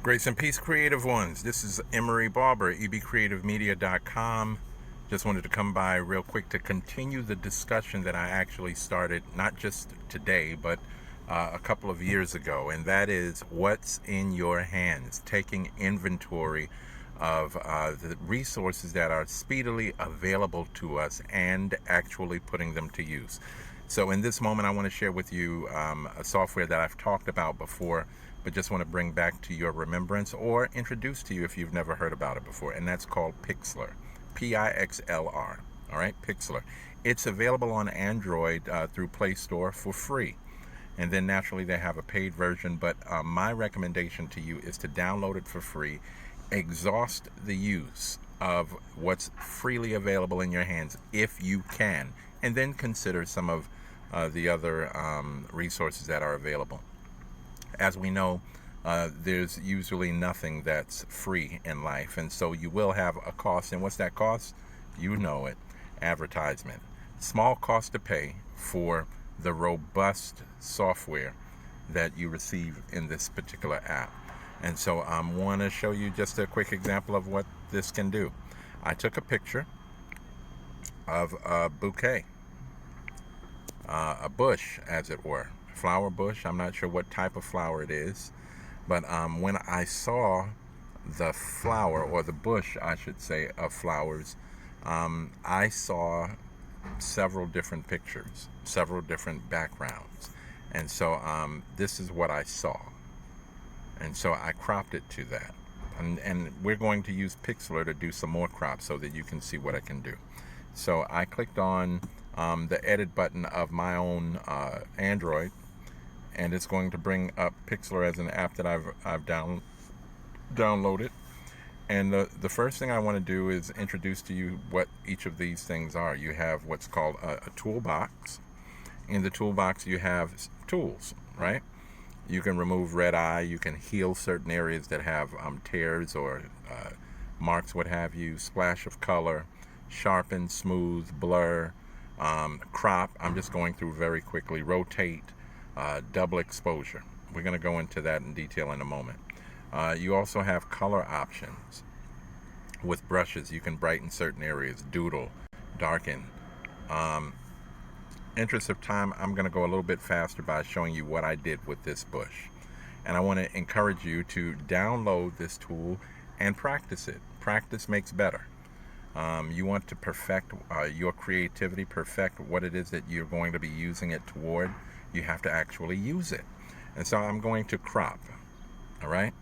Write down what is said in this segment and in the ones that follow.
Grace and peace, creative ones. This is Emery Barber, EBCreativeMedia.com. Just wanted to come by real quick to continue the discussion that I actually started not just today, but a couple of years ago, and that is what's in your hands, taking inventory of the resources that are speedily available to us and actually putting them to use. So in this moment, I want to share with you a software that I've talked about before, but just want to bring back to your remembrance or introduce to you if you've never heard about it before, and that's called Pixlr. Pixlr. All right, Pixlr. It's available on Android through Play Store for free. And then naturally they have a paid version, but my recommendation to you is to download it for free, exhaust the use of what's freely available in your hands if you can, and then consider some of the other resources that are available. As we know, there's usually nothing that's free in life, and so you will have a cost. And what's that cost? You know it: advertisement. Small cost to pay for the robust software that you receive in this particular app. And so I want to show you just a quick example of what this can do. I took a picture of a bouquet, a bush, as it were, flower bush. I'm not sure what type of flower it is, but when I saw the flower, or the bush, I should say, of flowers, I saw several different pictures, several different backgrounds, and so this is what I saw, and so I cropped it to that, and we're going to use Pixlr to do some more crops so that you can see what I can do. So I clicked on the edit button of my own Android, and it's going to bring up Pixlr as an app that I've downloaded. And the first thing I want to do is introduce to you what each of these things are. You have what's called a toolbox. In the toolbox, you have tools, right? You can remove red eye. You can heal certain areas that have tears or marks, what have you. Splash of color, sharpen, smooth, blur, crop. I'm just going through very quickly. Rotate, double exposure. We're going to go into that in detail in a moment. You also have color options. With brushes, you can brighten certain areas, doodle, darken. Interest of time, I'm going to go a little bit faster by showing you what I did with this bush. And I want to encourage you to download this tool and practice it. Practice makes better. You want to perfect your creativity, perfect what it is that you're going to be using it toward. You have to actually use it. And so I'm going to crop. All right?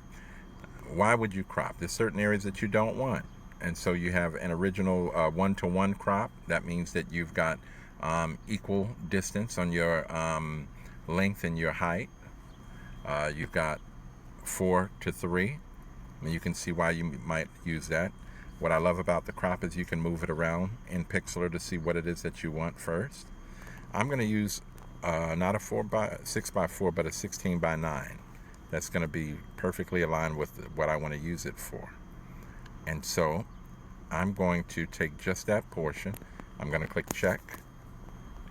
Why would you crop? There's certain areas that you don't want. And so you have an original 1-to-1 crop. That means that you've got equal distance on your length and your height. You've got 4-to-3. And you can see why you might use that. What I love about the crop is you can move it around in Pixlr to see what it is that you want first. I'm going to use not a 6x4, but a 16x9. That's going to be perfectly aligned with what I want to use it for. And so I'm going to take just that portion. I'm going to click check,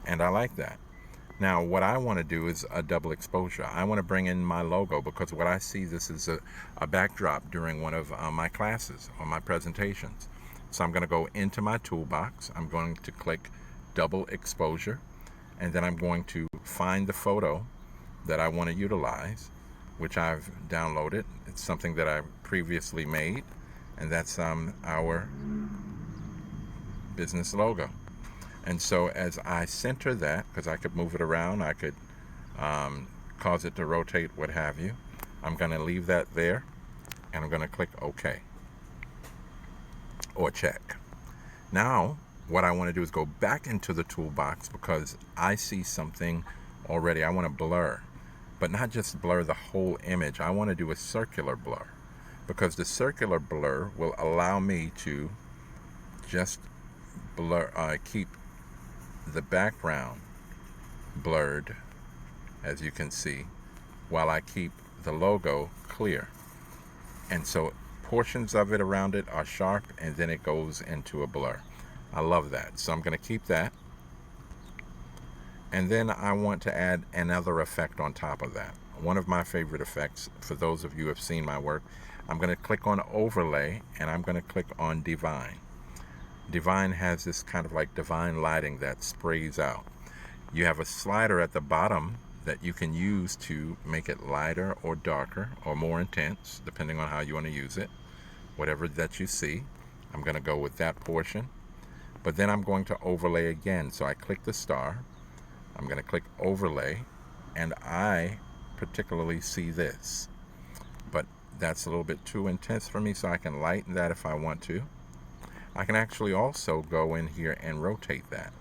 and I like that. Now what I want to do is a double exposure. I want to bring in my logo, because what I see, this is a backdrop during one of my classes or my presentations. So I'm going to go into my toolbox. I'm going to click double exposure, and then I'm going to find the photo that I want to utilize, which I've downloaded. It's something that I previously made, and that's our business logo. And so as I center that, because I could move it around, I could cause it to rotate, what have you, I'm going to leave that there, and I'm going to click OK or check. Now what I want to do is go back into the toolbox, because I see something already. I want to blur, but not just blur the whole image. I want to do a circular blur, because the circular blur will allow me to just blur, keep the background blurred, as you can see, while I keep the logo clear. And so portions of it around it are sharp, and then it goes into a blur. I love that. So I'm going to keep that. And then I want to add another effect on top of that, one of my favorite effects. For those of you who have seen my work, I'm going to click on Overlay, and I'm going to click on Divine. Divine has this kind of like divine lighting that sprays out. You have a slider at the bottom that you can use to make it lighter or darker or more intense, depending on how you want to use it. Whatever that you see, I'm going to go with that portion. But then I'm going to overlay again. So I click the star, I'm going to click overlay, and I particularly see this. But that's a little bit too intense for me, so I can lighten that if I want to. I can actually also go in here and rotate that.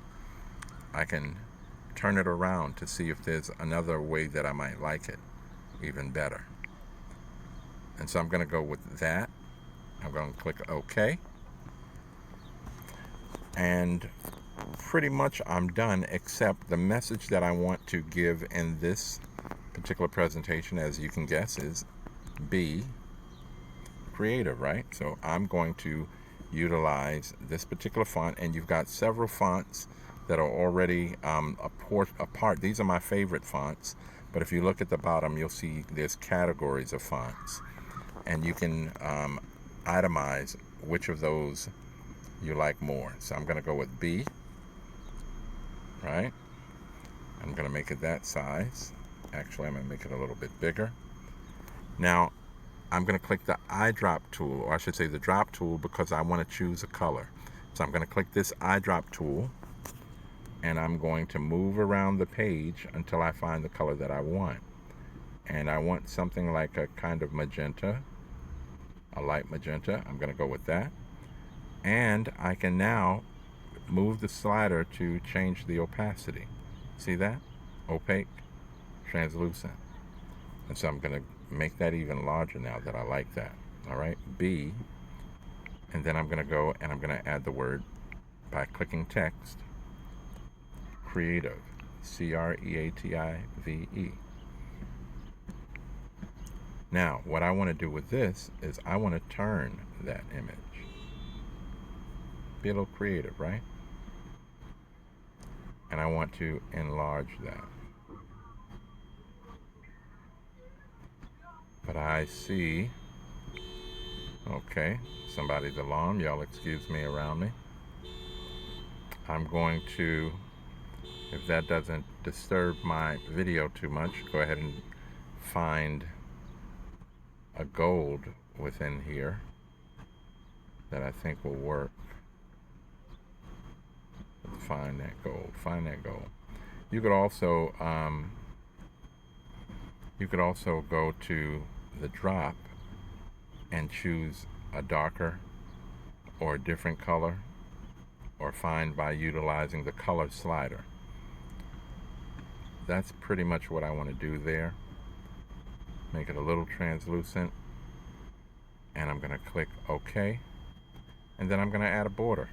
I can turn it around to see if there's another way that I might like it even better. And so I'm going to go with that. I'm going to click OK. And pretty much I'm done, except the message that I want to give in this particular presentation, as you can guess, is be creative, right? So I'm going to utilize this particular font, and you've got several fonts that are already apart. These are my favorite fonts, but if you look at the bottom, you'll see there's categories of fonts, and you can itemize which of those you like more. So I'm going to go with B, right? I'm going to make it that size. Actually, I'm going to make it a little bit bigger. Now, I'm going to click the eyedrop tool, or I should say the drop tool, because I want to choose a color. So I'm going to click this eyedrop tool, and I'm going to move around the page until I find the color that I want. And I want something like a kind of magenta, a light magenta. I'm going to go with that. And I can now move the slider to change the opacity. See that? Opaque, translucent. And so I'm going to make that even larger now that I like that. All right, B. And then I'm going to go and I'm going to add the word by clicking text, creative, C-R-E-A-T-I-V-E. Now, what I want to do with this is I want to turn that image. Be a little creative, right? And I want to enlarge that. But I see, okay, somebody's alarm. Y'all excuse me around me. I'm going to, if that doesn't disturb my video too much, go ahead and find a gold within here that I think will work. Find that gold. Find that gold. You could also go to the drop and choose a darker or a different color, or find by utilizing the color slider. That's pretty much what I want to do there. Make it a little translucent, and I'm going to click OK, and then I'm going to add a border.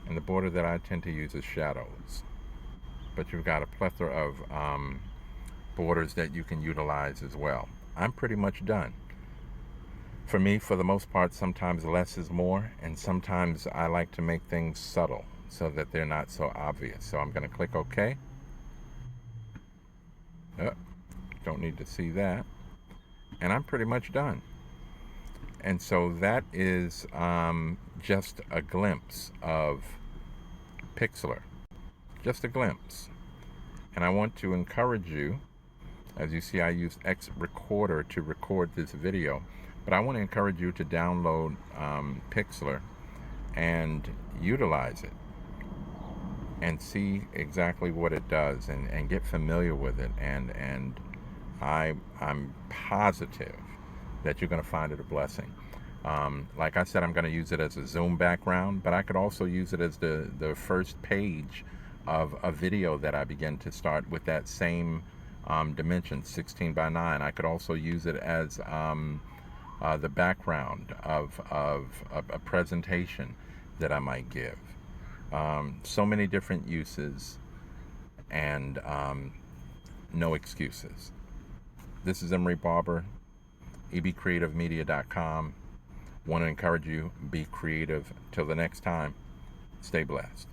And the border that I tend to use is shadows. But you've got a plethora of borders that you can utilize as well. I'm pretty much done. For me, for the most part, sometimes less is more, and sometimes I like to make things subtle so that they're not so obvious. So I'm going to click OK. Don't need to see that. And I'm pretty much done. And so that is just a glimpse of Pixlr. Just a glimpse. And I want to encourage you, as you see I use X Recorder to record this video, but I want to encourage you to download Pixlr and utilize it and see exactly what it does, and get familiar with it, and I'm positive that you're going to find it a blessing. Like I said, I'm going to use it as a Zoom background, but I could also use it as the first page of a video that I begin to start with that same dimension, 16 by 9. I could also use it as the background of a presentation that I might give. So many different uses, and no excuses. This is Emery Barber, EBCreativeMedia.com. Want to encourage you, be creative. Till the next time, stay blessed.